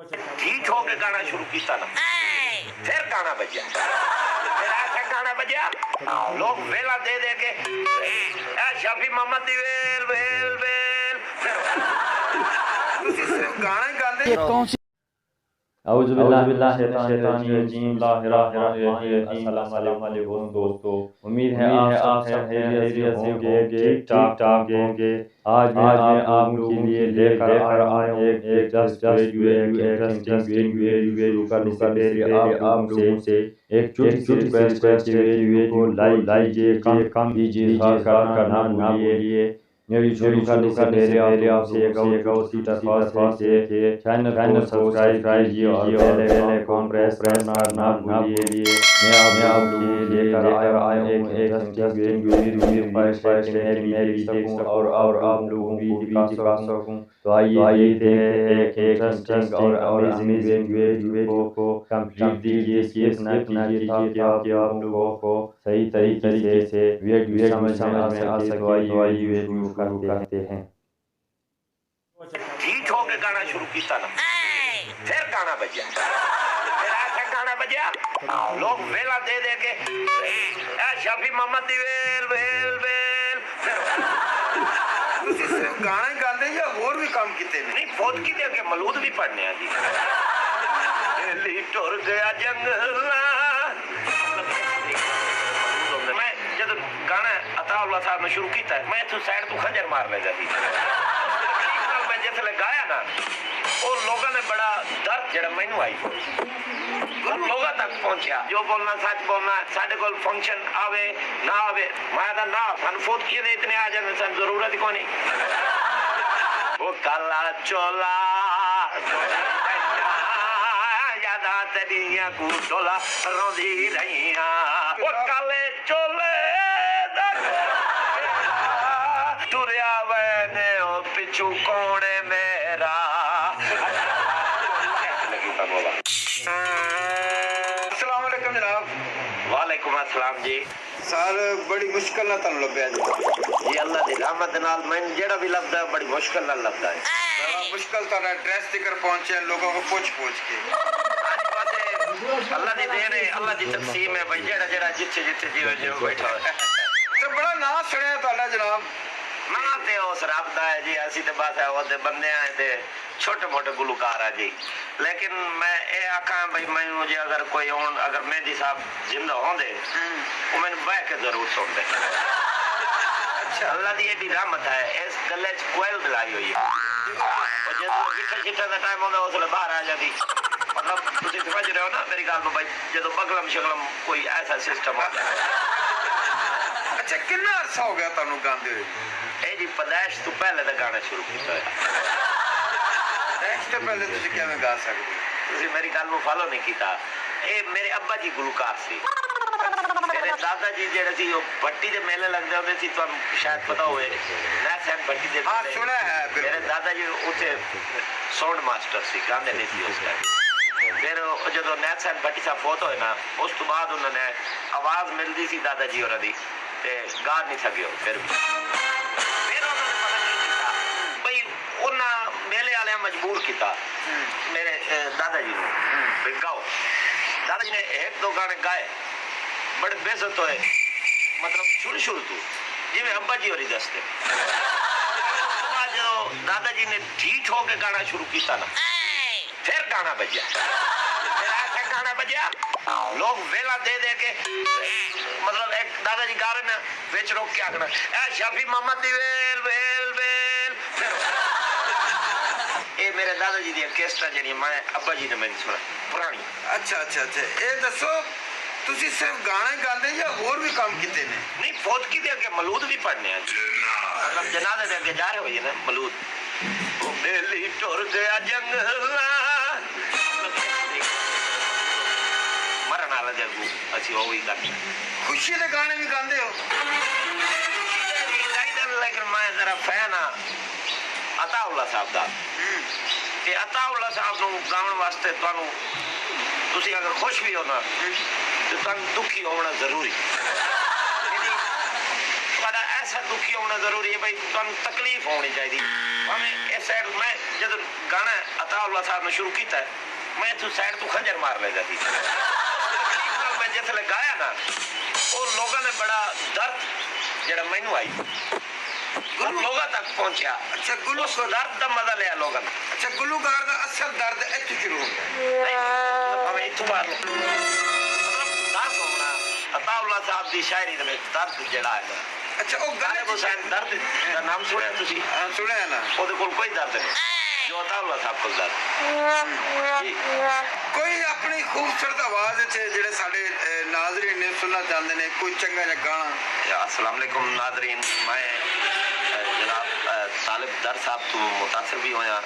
ढीठ होके गाना शुरू किया ना, फिर गाना बजा, फिर ऐसा गाना बजा लोग वेला दे दे के शफी मोहम्मद दी वेल वेल वेल सिर्फ गाना ही गाते। औज़ु बिल्लाहि मिनश शैतानिर रजीम। अस्सलाम वालेकुम दोस्तों, उम्मीद है आप सब खैरियत से होंगे, ठीक ठाक होंगे। आज मैं आप लोगों के लिए लेकर आया हूँ एक इंटरेस्टिंग वीडियो। शुरू करने से पहले आप लोगों से एक छोटी सी रिक्वेस्ट है कि वीडियो को लाइक कीजिए, कम कीजिए, इज़हार करना ना भूलिए। मेरी शुरू करने से पहले आपसे एक उसी दरख्वास्त है कि चैनल को सब्सक्राइब कीजिए और बेल आइकन प्रेस करना ना भूलिए। मैं आप लोगों के लिए लेकर आया हूँ एक इंटरेस्टिंग वीडियो। ख्वाहिश है कि मैं भी देख सकूँ और आप लोगों को भी दिखा सकूँ। तो आइए देखते हैं एक इंटरेस्टिंग और अमेजिंग वीडियो को कंप्लीट कीजिए, स्किप ना कीजिए ताकि आप लोगों को सही तरीके से वीडियो समझ में आ सके। तो आइए वीडियो करते हैं। ढीठ होके गाना शुरू किया ना, फिर गाना बजा, फिर ऐसा गाना बजा लोग वेला दे दे के शफी मोहम्मद दी वेल वेल वेल सिर्फ गाना ही गाते या और भी काम किते नहीं फौत की दे के मलूद भी पढ़ने आ जी दिल्ली टुर गया जंगल। मैं जब गाना अताउल्लाह साहब ने शुरू किया मैं तो साइड तो खंजर मार ले जाती मैं जिसले गाया ना वो लोगों ने बड़ा दर्द जरा मैनू आई लोगों तक पहुंचा जो बोलना सच बोलना साढ़े को फंक्शन आवे ना आवे मैं ना सन फोत किए दे इतने आ जाने सन जरूरत ही कोनी वो काला चोला यादा तेरिया को डोला रोंदी रहिया वो काले चोले तुरिया वैने ओ पिछू कोने मेरा। अस्सलाम वालेकुम जनाब। वालेकुम अस्सलाम जी। सर बड़ी मुश्किल ना तन लभ्या जी। जी अल्लाह दी रहमत नाल मैं जेड़ा भी लभदा बड़ी मुश्किल नाल लभदा है। बड़ा मुश्किल तारा एड्रेस तक पहुंचे लोगों को पूछ के अल्लाह दी देन है, अल्लाह दी तकसीम है भाई जेड़ा जेड़ा जिथे जिथे जीवे जो बैठा है। तो बड़ा ना सुनिया ताला जनाब। ना ते उस रब दा है जी असि ते बस है ओदे बंदे हैं ते छोटे मोटे गुलकार है जी। लेकिन मैं ये आखा भाई मैं मुझे अगर कोई होन अगर मेहदी साहब जिंदा होंदे वो मैंने बह के जरूर सुनते। अच्छा अल्लाह दी एडी रहमत है इस गले च कोयल दिलाई हुई है और जदों गिट्ठे शिट्ठे दा टाइम होंदा उसले बाहर आ जाती मतलब तुसी समझ रहे हो ना मेरी गल नु भाई जदों बगलम शगलम कोई ऐसा सिस्टम होंदा। अच्छा कितना अरसा हो गया तानू गांदे हुए? ए जी पैदाइश तो पहले दा गाना शुरू किया है। पैदाइश तो पहले तुसी क्या में गा सकते? तुसी मेरी गल नु फॉलो नहीं कीता। ए मेरे अब्बा जी गुलकार सी। मेरे दादा जी जेड़े सी वो भट्टी दे मेले लगदे होंदे सी तुहानू शायद पता होवे ना सैन भट्टी दे। हां सुना है। मेरे दादा जी उथे साउंड मास्टर सी गांदे नहीं सी उस टाइम। फिर जो नैत सैन भट्टी साहब फोत होए ना उस तो बाद उन्होंने आवाज मिलती सी दादा जी और दी ते गा नहीं सके फिर भी फिर उन्होंने पता नहीं किया भाई उन्हें मेले वाले मजबूर किया मेरे दादा जी ने गाओ। दादा जी ने एक दो गाने गाए बड़े बेइज्जत होए मतलब शुरू तो जिवें अब्बा जी और दसते जो दादा जी ने ढीठ होके गाना शुरू किया ना फिर गाना बजा, फिर ऐसा गाना बजा लोग वेला दे दे के मतलब एक दादाजी गा रहे ना बिच रोक के आखना शफी मोहम्मद दी वेल वेल वेल ये मेरे दादाजी दी कैसेटां जेहड़ियां मैं अब्बा जी ने मैंने सुना पुरानी। अच्छा अच्छा अच्छा ये दसो तुसी सिर्फ गाना ही गांदे या और भी काम किते ने? नहीं फौत की दे के मलूद भी पढ़ने हैं मतलब जनाजे दे के जा रहे हो ना मलूद वो दिल्ली टुर गया जंगल मरन वाला जगू अच्छी वो भी करते खुशी के गाने भी गांदे हो? लेकिन मैं जरा फैन हाँ अताउल्लाह साहब का ते अताउल्लाह साहब को गाने वास्ते तुहानू तुसी अगर खुश भी हो ना तो तुहानू दुखी होना जरूरी ऐसा दुखी होना जरूरी है भाई, तुहानू तकलीफ होनी चाहिए। भावें इस साइड मैं जब गाना अताउल्लाह साहब ने शुरू किया मैं तू साइड तू खंजर मार लेता थी। मैं जिसले गाया ना वो लोगों ने बड़ा दर्द जरा मैनू आई लोगों तक पहुंचा। अच्छा उस दर्द का मजा लिया लोगों ने। अच्छा गुलूकार का असल दर्द इत्थों शुरू होता है। इत्थों मार लो दर्द होना अताउल्लाह साहब की शायरी दे विच दर्द जड़ा है। अच्छा वो गालिब हुसैन दर्द का नाम सुनिया तुसी? सुनिया ना। ਉਹਦੇ ਕੋਲ कोई दर्द नहीं जो अताउल्लाह साहब को दर्द जी। कोई अपनी खूबसूरत आवाज जेडे साडे नाज़रीन ने सुनना चाहते ने कोई चंगा जिहा गाना। अस्सलाम वालेकुम नाज़रीन, मैं जनाब तालिब दर साहब तो मुतासर भी होया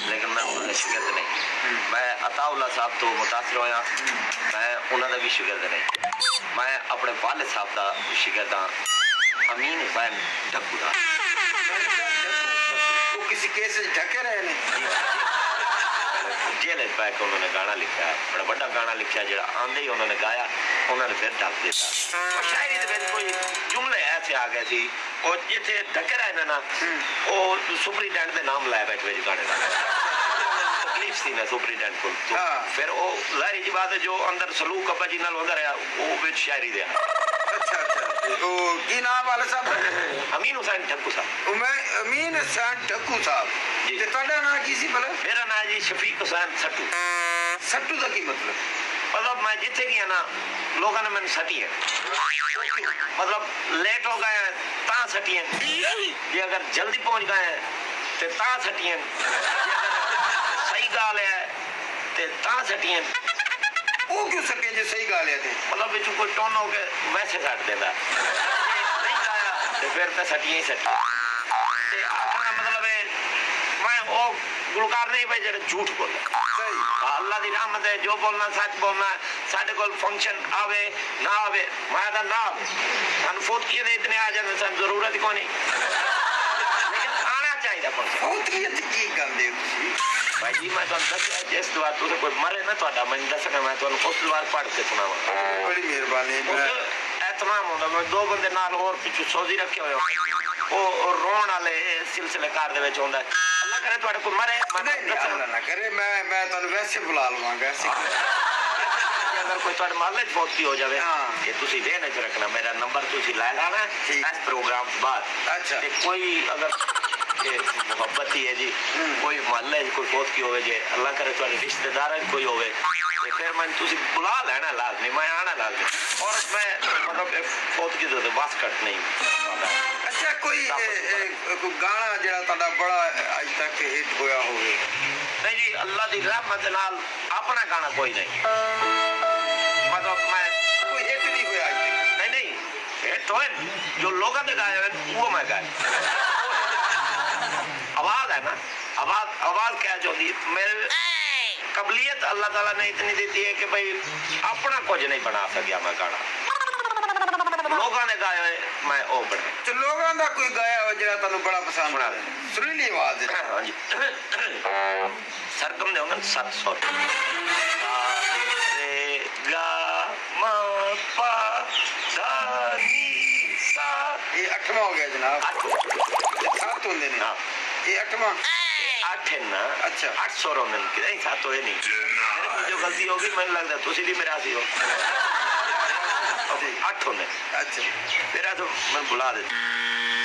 लेकिन मैं उन्होंने शिकस्त नहीं। मैं अताउल्लाह साहब तो मुतासर होया मैं उन्होंने भी शिकस्त नहीं। मैं अपने वालिद साहब का शिकस्त हाँ अमीन हुसैन ढक्कू का। वो किसी केस से ढके रहे ने जेल पैक उन्होंने गाना लिखा है, बड़ा बड़ा गाना लिखा जो आंदे ही उन्होंने गाया उन्होंने फिर ढक दिता। शायरी दे विच कोई जुमले ऐसे आ गए सी और जिथे ढके रहे ना वो सुपरिटेंडेंट दे नाम लाया बैठे गाने का तकलीफ सी ना सुपरिटेंडेंट को तो फिर वो जाहिर जी बात है जो अंदर सलूक अब्बा जी नाल होंदा रहा वो विच शायरी दे। अच्छा अच्छा तो की नाम वाले साहब? अमीन हुसैन ढक्कू साहब। मैं अमीन हुसैन ढक्कू साहब जी। ते ਤੁਹਾਡਾ नाम की सी भला? मेरा नाम जी शफीक हुसैन सट्टू। सट्टू का की मतलब? मतलब मैं जिथे गया ना लोगों ने मैंने सटी है मतलब लेट हो गए ता सटी है जी, अगर जल्दी पहुंच गए तो ता सटी है, सही गाल है तो ता सटी है। वो क्यों सके जो सही गाल है थे? मतलब बिच कोई टोन हो के वैसे सट देता नहीं गाया तो फिर तो सटियां ही सटियां। आखना मतलब है मैं वो गुलकार नहीं भाई जेड़ा झूठ बोले। सही अल्लाह दी रहमत है जो बोलना सच बोलना। साडे कोल फंक्शन आवे ना आवे मैं दा ना सन फोत किए इतने आ जाते सन जरूरत ही कोई नहीं लेकिन आना चाहिए फंक्शन। बहुत ही अच्छी गांदे भाई जी मैं तो दस जिस बार तुझे कोई मरे ना तो मैं दसना मैं तो उस बार पढ़ के सुनावा। बड़ी मेहरबानी। एहतमाम होंदा मैं दो बंदे नाल और पिछू सौदी रखे हुए वो रोण वाले सिलसिलेकार दे विच होंदा अल्लाह करे तुहाडे कोई मरे अल्लाह ना करे मैं तुहानू वैसे बुला लवांगा ऐसे अगर कोई तुहाडे महल्ले च फौत हो जावे ये तुसी देने च रखना मेरा नंबर तुसी ले लेना इस प्रोग्राम के बाद। अच्छा ते कोई अगर मोहब्बत ही है जी कोई महल्ले कोई फौत की होवे जे अल्लाह करे तुहाडे रिश्तेदार कोई होवे फिर मैं तुसी बुला लेना लाजमी मैं आना लाजमी और मैं मतलब फौत की तो बस कट नहीं। अच्छा कोई गाना जरा तुहाडा बड़ा आज तक हिट होया होवे? नहीं जी अल्लाह दी रहमत नाल अपना गाना कोई नहीं मतलब मैं कोई हिट नहीं होया आज तक? नहीं नहीं हिट होए जो लोगों ने गाए हैं वो मैं गाया। आवाज है ना आवाज आवाज क्या जो दी मेरे काबिलियत अल्लाह ताला ने इतनी देती है कि भाई अपना कुछ नहीं बना सकिया मैं गाना लोगों ने गाया है मैं ओ बना। तो लोगों का कोई गाया हो जरा तुहानू बड़ा पसंद सुना है सुरीली आवाज है? हाँ जी सरगम दे होंगे 700 रे गा मा पा धा नी सा ये 8वां हो गया जनाब। 7 होंदे ने हाँ ये 8वां 8 है ना। अच्छा 800 होंगे नहीं 7 होए नहीं मेरे को जो गलती होगी मैंने लगता तुसी भी मेरा सी हो 8 होने। अच्छा मेरा तो मैं बुला देता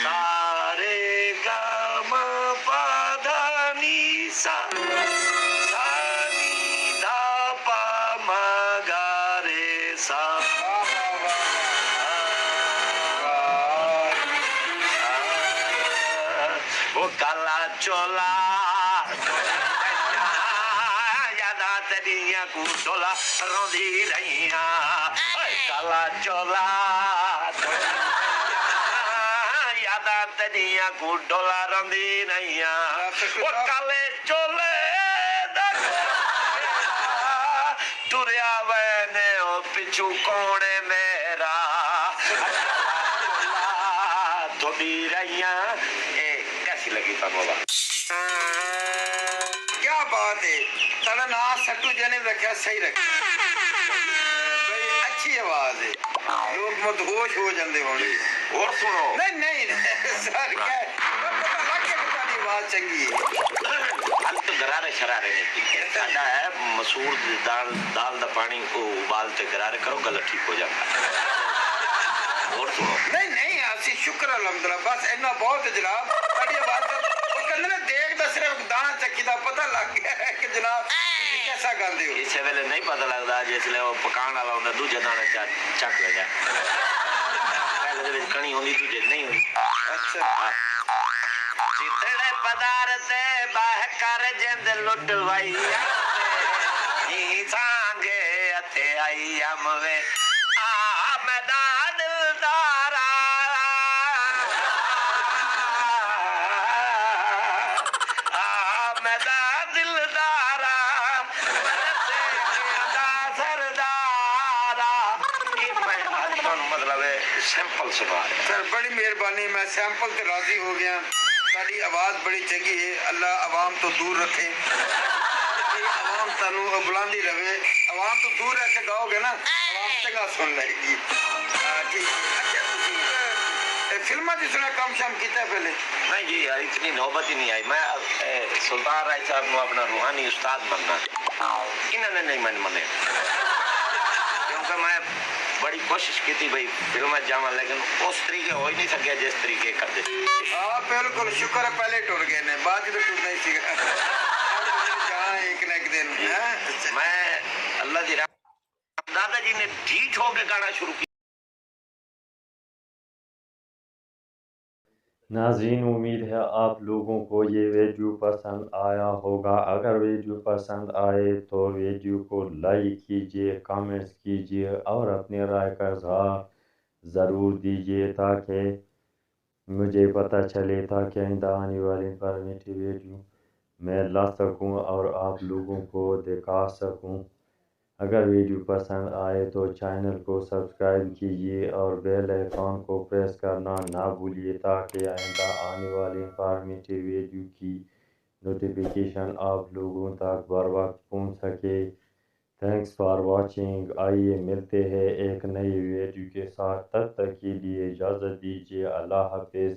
सारे गा मा पा धा नी सा सा नी धा पा मा गा रे सा वो काला चोला यादा तेरिया कुटोला रोंदी रहिया काला चोला यादा तेरिया कुटोला रोंदी रहिया वो काले चोले टुरिया वैने ओ पिछू कोने मेरा थोड़ी रहिया कैसी लगी तनोला? क्या बात है तेरा नाम सट्टू जी ने रखा सही रखा भाई अच्छी आवाज है। लोग मदहोश हो जाते होंगे। और सुनो नहीं सर क्या है? पता लग गया कि तुम्हारी आवाज चंगी है। हम तो गरारे शरारे नहीं पीते साडा है मसूर दी दाल दा पानी को उबाल के गरारे करो गला ठीक हो जाता है। और सुनो नहीं असि शुक्र अलहमदुलिल्लाह बस इन्ना बहुत है जनाब। साडी आवाज वो कहंदे ने देख दा सिर्फ दाना चक्की दा पता लग गया है कि जनाब तुसीं कैसा गांदे हो। इस वेले नहीं पता लगता जिसले वो पकाने वाला होंदा दूजे दाने चक ले जा पहले दे विच कणी होंदी दूजे नहीं होंदी। अच्छा चितड़े पदार्थ बाह कर जिंद लुटवाई नी सांगे अथे आई अमवे आ मैदा दिलदारा आ मैदा दिलदारा बरसे दा सरदारा ये मैं आज ਤੁਹਾਨੂੰ मतलब है सैंपल सुना रहा सर बड़ी मेहरबानी मैं सैंपल ते राजी हो गया। साडी आवाज बड़ी चंगी है अल्लाह अवाम तो दूर रखे। अवाम सानू बुलांदी रहे अवाम तो दूर रह के गाओगे ना अवाम चंगा सुन लेगी। ठीक अच्छा तुसी फिल्मां दी सुना काम शाम कीता पहले? नहीं जी यार इतनी नौबत ही नहीं आई। मैं सुल्तान राय साहब को अपना रूहानी उस्ताद बनना इन्होंने नहीं मन मने क्योंकि मैं बड़ी कोशिश की थी भाई फिल्म जावा लेकिन उस तरीके हो ही नहीं सके जिस तरीके करते। हाँ बिल्कुल शुक्र है पहले टुर गए ने बाद तो टुरना ही सीगा एक न एक दिन है। मैं अल्लाह जी दादाजी ने ढीठ होके गाना शुरू किया। नाज़रीन उम्मीद है आप लोगों को ये वीडियो पसंद आया होगा। अगर वीडियो पसंद आए तो वीडियो को लाइक कीजिए, कमेंट्स कीजिए और अपनी राय का इज़हार ज़रूर दीजिए ताकि मुझे पता चले ताकि आइंदा आने वाली इंफॉर्मेटिव वीडियो मैं ला सकूं और आप लोगों को दिखा सकूं। अगर वीडियो पसंद आए तो चैनल को सब्सक्राइब कीजिए और बेल आइकॉन को प्रेस करना ना भूलिए ताकि आइंदा आने वाली इंफॉर्मेटिव वीडियो की नोटिफिकेशन आप लोगों तक बर वक्त पहुँच सके। Thanks for watching. आइए मिलते हैं एक नई वीडियो के साथ, तब तक के लिए इजाज़त दीजिए। अल्लाह हाफिज़।